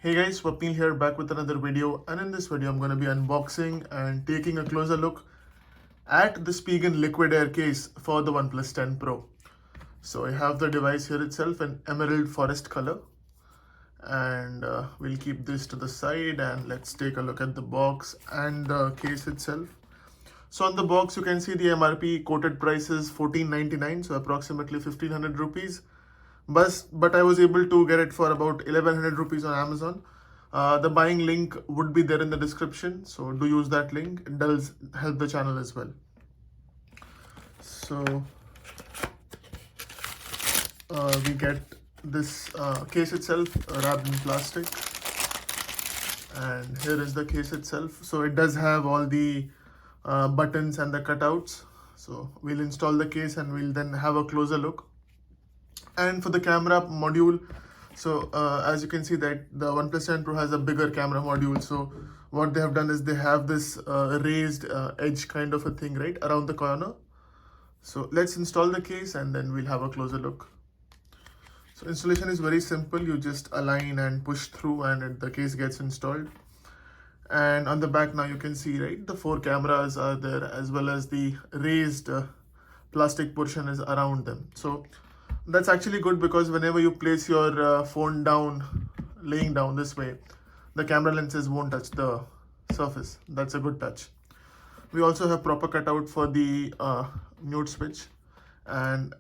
Hey guys, Swapnil here, back with another video, and in this video I'm going to be unboxing and taking a closer look at the Spigen Liquid Air case for the OnePlus 10 Pro. So I have the device here itself in emerald forest color, and we'll keep this to the side and let's take a look at the box and the case itself. So on the box you can see the MRP quoted price is $14.99, so approximately 1500 rupees. But I was able to get it for about 1100 rupees on Amazon. The buying link would be there in the description, so do use that link. It does help the channel as well. So we get this case itself wrapped in plastic, and here is the case itself. So it does have all the buttons and the cutouts. So we'll install the case and we'll then have a closer look. And for the camera module, so as you can see that the OnePlus 10 Pro has a bigger camera module. So what they have done is they have this raised edge kind of a thing right around the corner. So let's install the case and then we'll have a closer look. So installation is very simple. You just align and push through and the case gets installed. And on the back now you can see right, the 4 cameras are there, as well as the raised plastic portion is around them. So that's actually good, because whenever you place your phone down, laying down this way, the camera lenses won't touch the surface. That's a good touch. We also have proper cutout for the mute switch and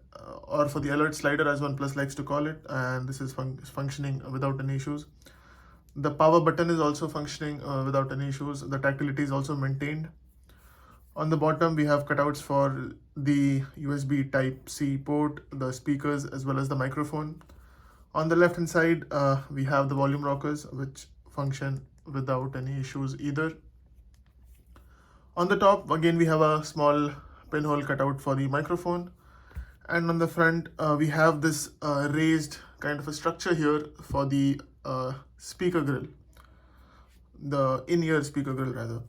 or for the alert slider, as OnePlus likes to call it, and this is functioning without any issues. The power button is also functioning without any issues. The tactility is also maintained. On the bottom, we have cutouts for the USB Type-C port, the speakers, as well as the microphone. On the left-hand side, we have the volume rockers, which function without any issues either. On the top, again, we have a small pinhole cutout for the microphone. And on the front, we have this raised kind of a structure here for the speaker grill, the in-ear speaker grill rather.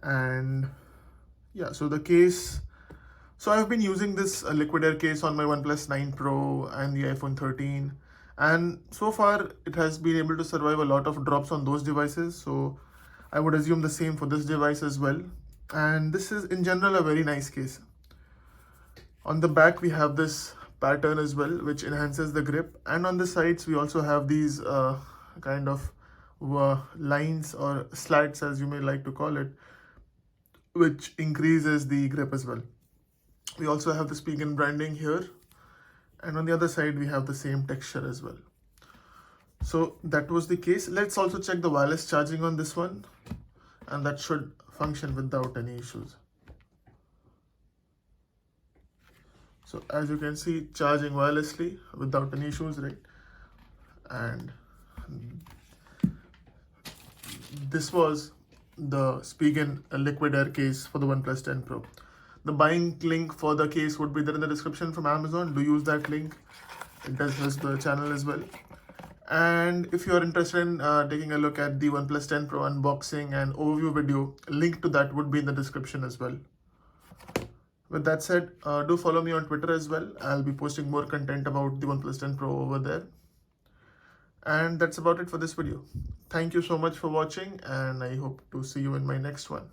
And yeah, so the case, so I've been using this liquid air case on my OnePlus 9 Pro and the iPhone 13, and so far it has been able to survive a lot of drops on those devices. So I would assume the same for this device as well. And this is in general a very nice case. On the back we have this pattern as well, which enhances the grip, and on the sides we also have these kind of lines or slats, as you may like to call it, which increases the grip as well. We also have the Spigen branding here, and on the other side we have the same texture as well. So that was the case. Let's also check the wireless charging on this one, and that should function without any issues. So as you can see, charging wirelessly without any issues, right? And this was the Spigen Liquid Air case for the OnePlus 10 Pro. The buying link for the case would be there in the description from Amazon. Do use that link. It does help the channel as well. And if you are interested in taking a look at the OnePlus 10 Pro unboxing and overview video, link to that would be in the description as well. With that said, do follow me on Twitter as well. I'll be posting more content about the OnePlus 10 Pro over there. And that's about it for this video. Thank you so much for watching, and I hope to see you in my next one.